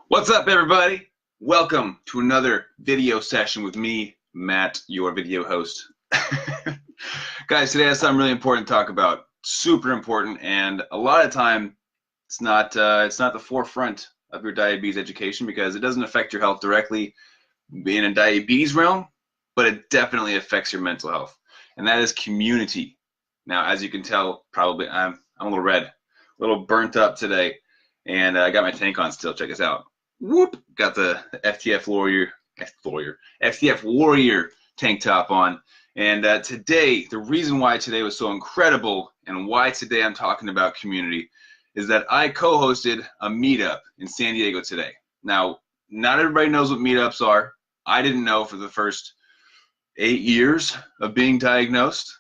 What's up, everybody? Welcome to another video session with me, Matt, your video host. Guys, today I have something really important to talk about. Super important, and a lot of time it's not the forefront of your diabetes education because it doesn't affect your health directly in a diabetes realm, but it definitely affects your mental health, and that is community. Now, as you can tell, probably I'm a little red, a little burnt up today, and I got my tank on still. Check this out. Whoop! Got the FTF Warrior tank top on. And today, the reason why today was so incredible and why today I'm talking about community is that I co-hosted a meetup in San Diego today. Now, not everybody knows what meetups are. I didn't know for the first 8 years of being diagnosed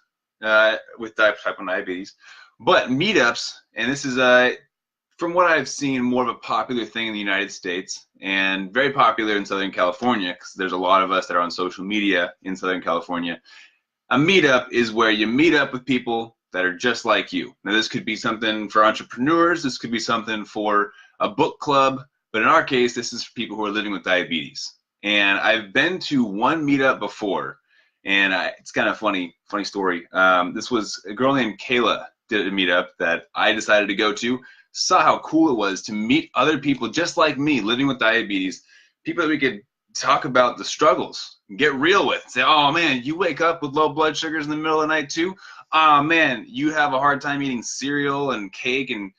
with type 1 diabetes. But meetups, and this is from what I've seen, more of a popular thing in the United States and very popular in Southern California because there's a lot of us that are on social media in Southern California. A meetup is where you meet up with people that are just like you. Now, this could be something for entrepreneurs. This could be something for a book club. But in our case, this is for people who are living with diabetes. And I've been to one meetup before, and it's kind of funny story. This was a girl named Kayla did a meetup that I decided to go to. Saw how cool it was to meet other people just like me living with diabetes, people that we could talk about the struggles, get real with, say, oh man, you wake up with low blood sugars in the middle of the night too? Oh man, you have a hard time eating cereal and cake and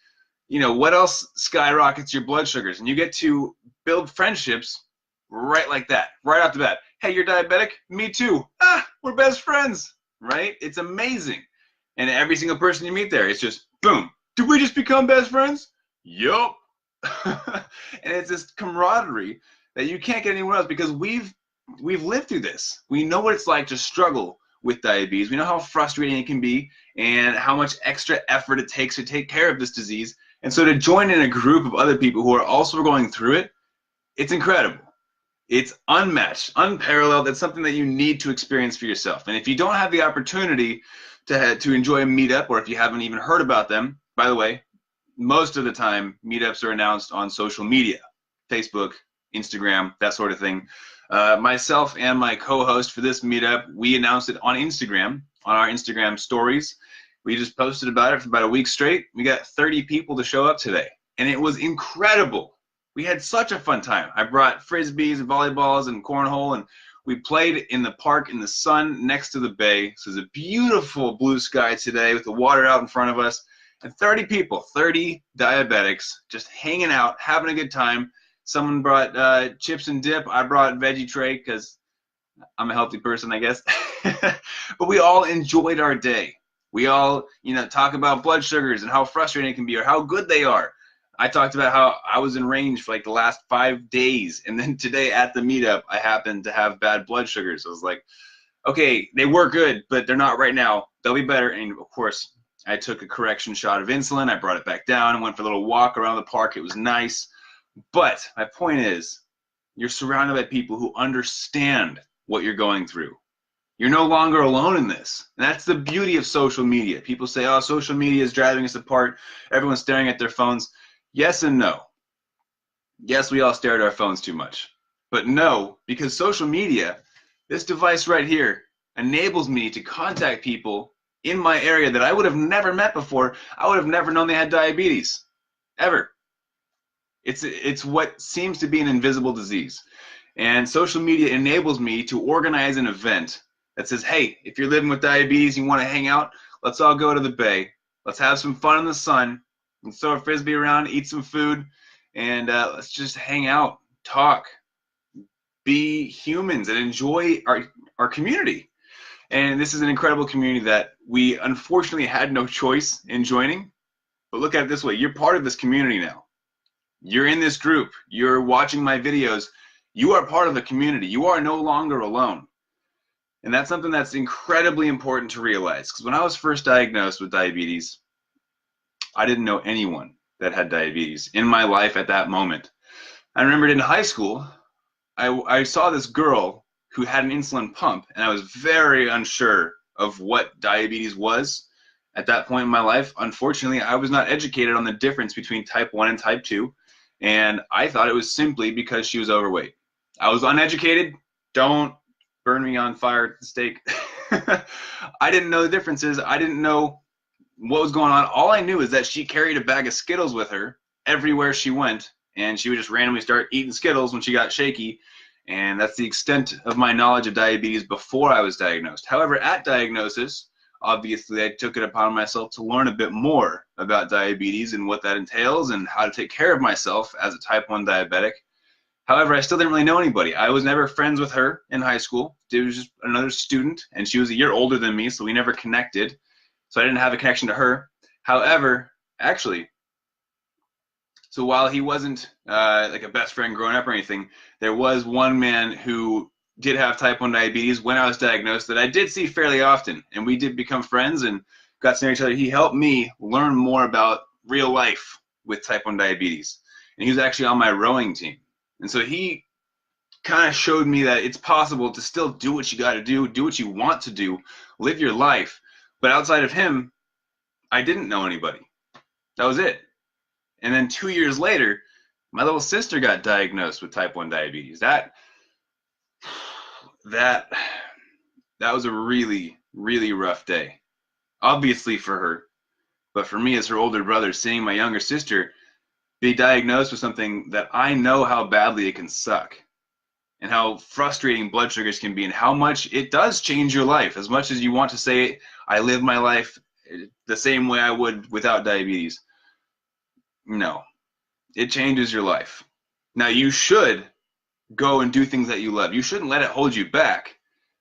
what else skyrockets your blood sugars? And you get to build friendships right like that, right off the bat. Hey, you're diabetic? Me too. We're best friends, right? It's amazing. And every single person you meet there, it's just boom. Did we just become best friends? Yup. And it's this camaraderie that you can't get anywhere else because we've lived through this. We know what it's like to struggle with diabetes. We know how frustrating it can be and how much extra effort it takes to take care of this disease. And so to join in a group of other people who are also going through it, it's incredible. It's unmatched, unparalleled. It's something that you need to experience for yourself. And if you don't have the opportunity to enjoy a meetup, or if you haven't even heard about them, by the way, most of the time meetups are announced on social media, Facebook, Instagram, that sort of thing. Myself and my co-host for this meetup, we announced it on Instagram, on our Instagram stories. We just posted about it for about a week straight. We got 30 people to show up today, and it was incredible. We had such a fun time. I brought frisbees and volleyballs and cornhole, and we played in the park in the sun next to the bay. So it's a beautiful blue sky today with the water out in front of us. And 30 people, 30 diabetics, just hanging out, having a good time. Someone brought chips and dip. I brought veggie tray because I'm a healthy person, I guess. But we all enjoyed our day. We all, talk about blood sugars and how frustrating it can be or how good they are. I talked about how I was in range for like the last 5 days. And then today at the meetup, I happened to have bad blood sugars. I was like, okay, they were good, but they're not right now. They'll be better. And of course, I took a correction shot of insulin. I brought it back down and went for a little walk around the park. It was nice. But my point is, you're surrounded by people who understand what you're going through. You're no longer alone in this. And that's the beauty of social media. People say, oh, social media is driving us apart. Everyone's staring at their phones. Yes and no. Yes, we all stare at our phones too much. But no, because social media, this device right here, enables me to contact people in my area that I would have never met before. I would have never known they had diabetes, ever. It's what seems to be an invisible disease. And social media enables me to organize an event that says, hey, if you're living with diabetes, you want to hang out, let's all go to the bay. Let's have some fun in the sun. Let's throw a frisbee around, eat some food, and let's just hang out, talk, be humans, and enjoy our community. And this is an incredible community that we unfortunately had no choice in joining. But look at it this way. You're part of this community now. You're in this group. You're watching my videos. You are part of the community. You are no longer alone. And that's something that's incredibly important to realize. Because when I was first diagnosed with diabetes, I didn't know anyone that had diabetes in my life at that moment. I remembered in high school, I saw this girl who had an insulin pump, and I was very unsure of what diabetes was at that point in my life. Unfortunately, I was not educated on the difference between type 1 and type 2, And I thought it was simply because she was overweight. I was uneducated. Don't burn me on fire at the stake. I didn't know the differences. I didn't know what was going on. All I knew is that she carried a bag of Skittles with her everywhere she went, and she would just randomly start eating Skittles when she got shaky. And that's the extent of my knowledge of diabetes before I was diagnosed. However, at diagnosis, obviously I took it upon myself to learn a bit more about diabetes and what that entails and how to take care of myself as a type 1 diabetic. However, I still didn't really know anybody. I was never friends with her in high school. She was just another student, and she was a year older than me, so we never connected. So I didn't have a connection to her. However, actually, so while he wasn't like a best friend growing up or anything, there was one man who did have type 1 diabetes when I was diagnosed that I did see fairly often, and we did become friends and got to know each other. He helped me learn more about real life with type 1 diabetes, and he was actually on my rowing team. And so he kind of showed me that it's possible to still do what you got to do what you want to do, live your life. But outside of him, I didn't know anybody. That was it. And then 2 years later, my little sister got diagnosed with type 1 diabetes. That was a really, really rough day. Obviously for her, but for me as her older brother, seeing my younger sister be diagnosed with something that I know how badly it can suck, and how frustrating blood sugars can be, and how much it does change your life. As much as you want to say, I live my life the same way I would without diabetes. No, it changes your life. Now, you should go and do things that you love. You shouldn't let it hold you back,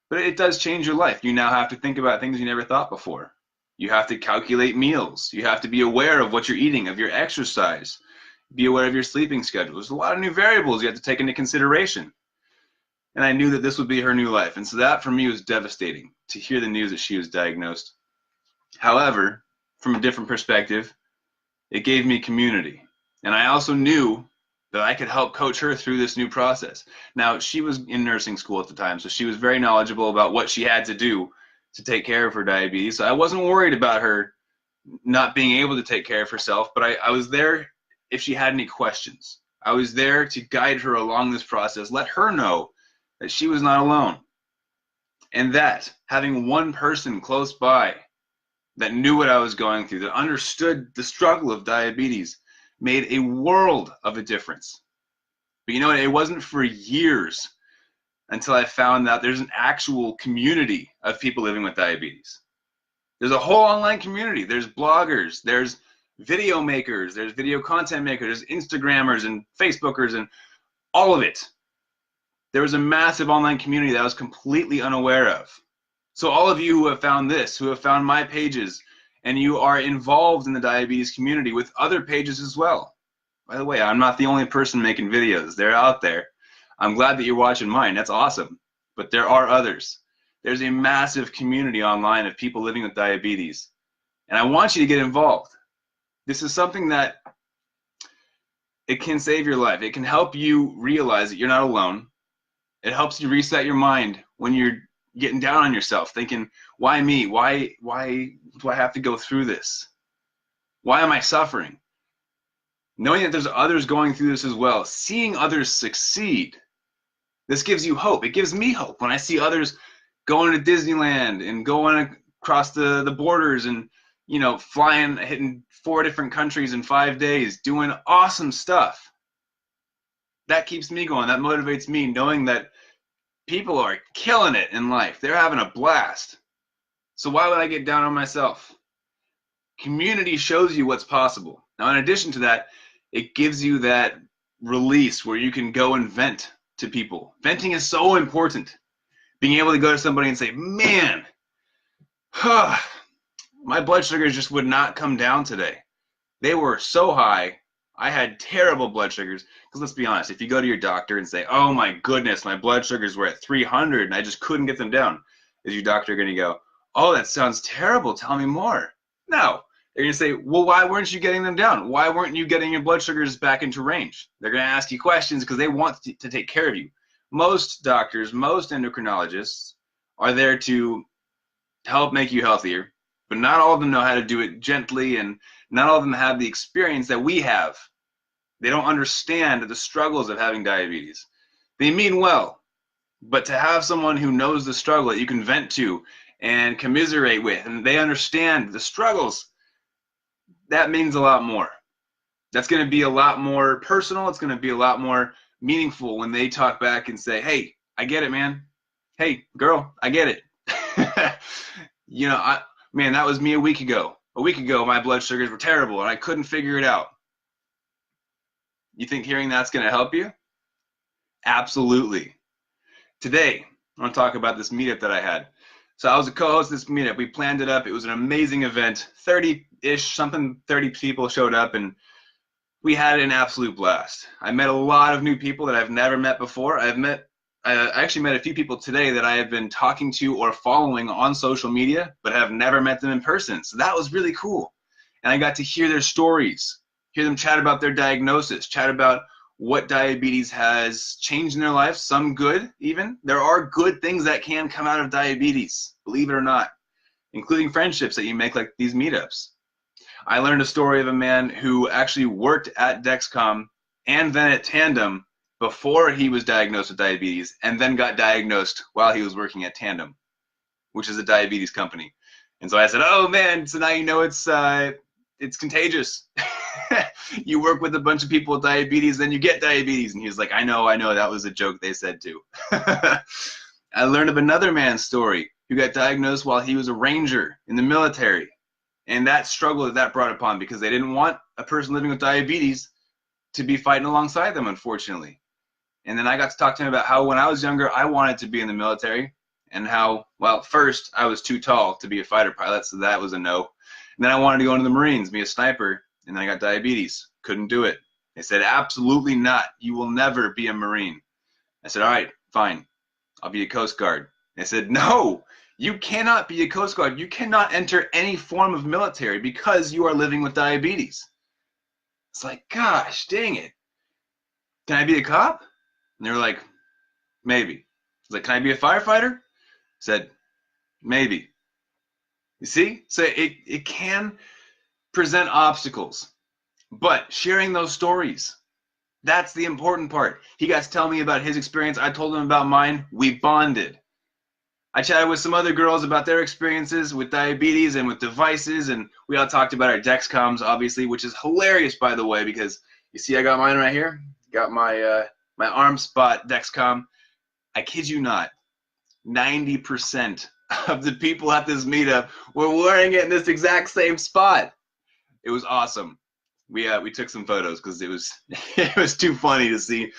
but it does change your life. You now have to think about things you never thought before. You have to calculate meals. You have to be aware of what you're eating, of your exercise. Be aware of your sleeping schedule. There's a lot of new variables you have to take into consideration. And I knew that this would be her new life. And so that for me was devastating, to hear the news that she was diagnosed. However, from a different perspective, it gave me community. And I also knew that I could help coach her through this new process. Now, she was in nursing school at the time, so she was very knowledgeable about what she had to do to take care of her diabetes. So I wasn't worried about her not being able to take care of herself, but I was there if she had any questions. I was there to guide her along this process, let her know that she was not alone, and that having one person close by that knew what I was going through, that understood the struggle of diabetes, made a world of a difference. But you know what? It wasn't for years until I found out there's an actual community of people living with diabetes. There's a whole online community. There's bloggers, there's video makers, there's video content makers, there's Instagrammers and Facebookers and all of it. There was a massive online community that I was completely unaware of. So all of you who have found this, who have found my pages, and you are involved in the diabetes community with other pages as well. By the way, I'm not the only person making videos. They're out there. I'm glad that you're watching mine. That's awesome. But there are others. There's a massive community online of people living with diabetes. And I want you to get involved. This is something that it can save your life. It can help you realize that you're not alone. It helps you reset your mind when you're getting down on yourself, thinking, why me? Why do I have to go through this? Why am I suffering? Knowing that there's others going through this as well, seeing others succeed, this gives you hope. It gives me hope when I see others going to Disneyland and going across the borders and, you know, flying, hitting 4 different countries in 5 days, doing awesome stuff. That keeps me going. That motivates me, knowing that people are killing it in life. They're having a blast. So why would I get down on myself? Community shows you what's possible. Now, in addition to that, it gives you that release where you can go and vent to people. Venting is so important. Being able to go to somebody and say, man, my blood sugars just would not come down today. They were so high. I had terrible blood sugars. Because let's be honest, if you go to your doctor and say, oh my goodness, my blood sugars were at 300 and I just couldn't get them down, is your doctor going to go, oh, that sounds terrible, tell me more? No. They're going to say, well, why weren't you getting them down? Why weren't you getting your blood sugars back into range? They're going to ask you questions because they want to take care of you. Most doctors, most endocrinologists are there to help make you healthier, but not all of them know how to do it gently, and not all of them have the experience that we have They don't understand the struggles of having diabetes. They mean well, but to have someone who knows the struggle that you can vent to and commiserate with, and they understand the struggles, that means a lot more. That's going to be a lot more personal. It's going to be a lot more meaningful when they talk back and say, hey, I get it, man. Hey, girl, I get it. You know, man, that was me a week ago. A week ago, my blood sugars were terrible, and I couldn't figure it out. You think hearing that's going to help you? Absolutely. Today, I want to talk about this meetup that I had. So I was a co-host of this meetup. We planned it up. It was an amazing event. 30-ish, 30 people showed up, and we had an absolute blast. I met a lot of new people that I've never met before. I actually met a few people today that I have been talking to or following on social media, but have never met them in person. So that was really cool. And I got to hear their stories, hear them chat about their diagnosis, chat about what diabetes has changed in their life, some good even. There are good things that can come out of diabetes, believe it or not, including friendships that you make like these meetups. I learned a story of a man who actually worked at Dexcom and then at Tandem before he was diagnosed with diabetes, and then got diagnosed while he was working at Tandem, which is a diabetes company. And so I said, oh man, so now you know it's contagious. You work with a bunch of people with diabetes, then you get diabetes. And he was like, I know, that was a joke they said too. I learned of another man's story who got diagnosed while he was a ranger in the military. And that struggle that brought upon, because they didn't want a person living with diabetes to be fighting alongside them, unfortunately. And then I got to talk to him about how when I was younger, I wanted to be in the military, and how, well, first I was too tall to be a fighter pilot, so that was a no. And then I wanted to go into the Marines, be a sniper, and then I got diabetes. Couldn't do it. They said, absolutely not. You will never be a Marine. I said, all right, fine. I'll be a Coast Guard. They said, no, you cannot be a Coast Guard. You cannot enter any form of military because you are living with diabetes. It's like, gosh, dang it. Can I be a cop? And they were like, maybe. I was like, can I be a firefighter? I said, maybe. You see? So it can present obstacles. But sharing those stories, that's the important part. He got to tell me about his experience. I told him about mine. We bonded. I chatted with some other girls about their experiences with diabetes and with devices, and we all talked about our Dexcoms, obviously, which is hilarious, by the way, because you see I got mine right here. Got my my arm spot Dexcom. I kid you not, 90% of the people at this meetup were wearing it in this exact same spot. It was awesome. We took some photos because it was too funny to see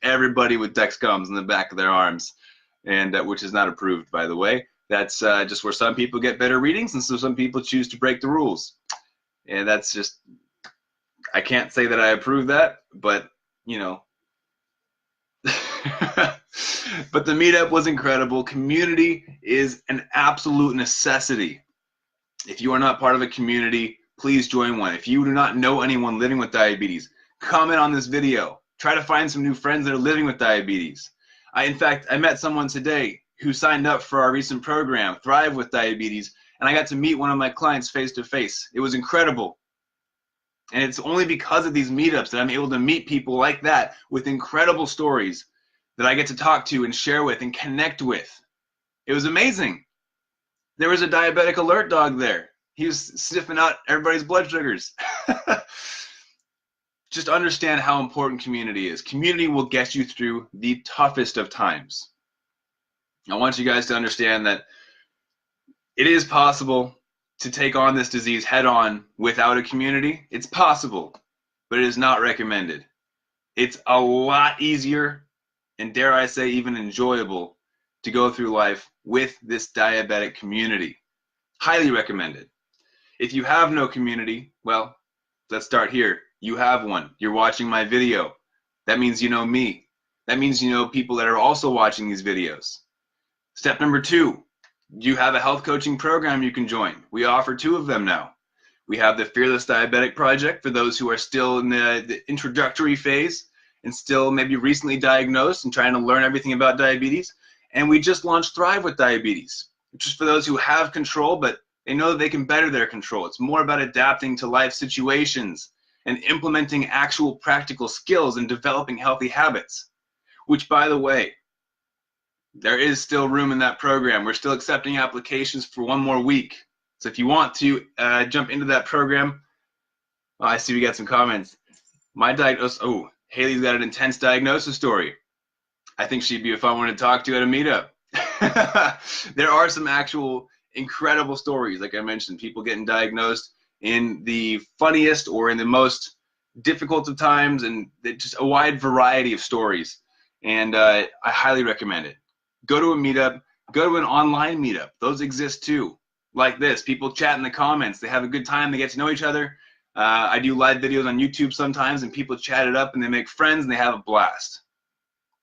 everybody with Dexcoms in the back of their arms, and which is not approved, by the way. That's just where some people get better readings, and so some people choose to break the rules. And that's just, I can't say that I approve that, but you know. But the meetup was incredible. Community is an absolute necessity. If you are not part of a community, please join one. If you do not know anyone living with diabetes, comment on this video. Try to find some new friends that are living with diabetes. In fact, I met someone today who signed up for our recent program, Thrive with Diabetes, and I got to meet one of my clients face to face. It was incredible. And it's only because of these meetups that I'm able to meet people like that with incredible stories that I get to talk to and share with and connect with. It was amazing. There was a diabetic alert dog there. He was sniffing out everybody's blood sugars. Just understand how important community is. Community will get you through the toughest of times. I want you guys to understand that it is possible to take on this disease head on without a community. It's possible, but it is not recommended. It's a lot easier, and dare I say even enjoyable, to go through life with this diabetic community. Highly recommended. If you have no community, well, let's start here. You have one. You're watching my video. That means you know me. That means you know people that are also watching these videos. Step number 2, you have a health coaching program you can join. We offer 2 of them now. We have the Fearless Diabetic Project for those who are still in the introductory phase and still maybe recently diagnosed and trying to learn everything about diabetes. And we just launched Thrive with Diabetes, which is for those who have control, but they know that they can better their control. It's more about adapting to life situations and implementing actual practical skills and developing healthy habits, which, by the way, there is still room in that program. We're still accepting applications for 1 more week. So if you want to jump into that program, I see we got some comments. My diagnosis, oh, Haley's got an intense diagnosis story. I think she'd be a fun one to talk to at a meetup. There are some actual incredible stories, like I mentioned, people getting diagnosed in the funniest or in the most difficult of times, and just a wide variety of stories. And I highly recommend it. Go to a meetup, go to an online meetup. Those exist too. Like this, people chat in the comments, they have a good time, they get to know each other. I do live videos on YouTube sometimes, and people chat it up and they make friends and they have a blast.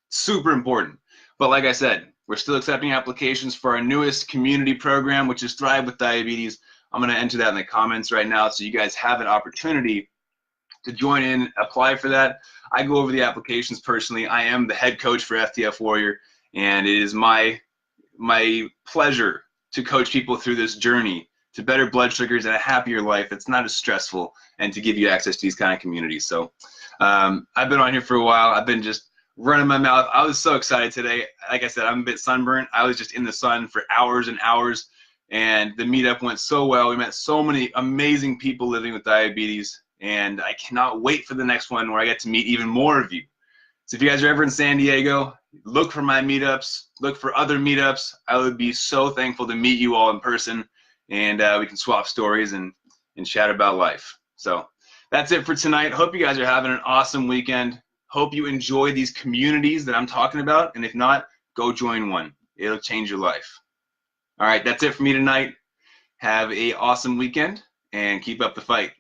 Super important. But like I said, we're still accepting applications for our newest community program, which is Thrive with Diabetes. I'm going to enter that in the comments right now so you guys have an opportunity to join in, apply for that. I go over the applications personally. I am the head coach for FTF Warrior, and it is my pleasure to coach people through this journey to better blood sugars and a happier life that's not as stressful, and to give you access to these kind of communities. So I've been on here for a while. I've been just running my mouth. I was so excited today. Like I said, I'm a bit sunburnt. I was just in the sun for hours and hours, and the meetup went so well. We met so many amazing people living with diabetes, and I cannot wait for the next one where I get to meet even more of you. So if you guys are ever in San Diego, look for my meetups, look for other meetups. I would be so thankful to meet you all in person, and we can swap stories and chat about life. So that's it for tonight. Hope you guys are having an awesome weekend. Hope you enjoy these communities that I'm talking about, and if not, go join one. It'll change your life. All right, that's it for me tonight. Have an awesome weekend, and keep up the fight.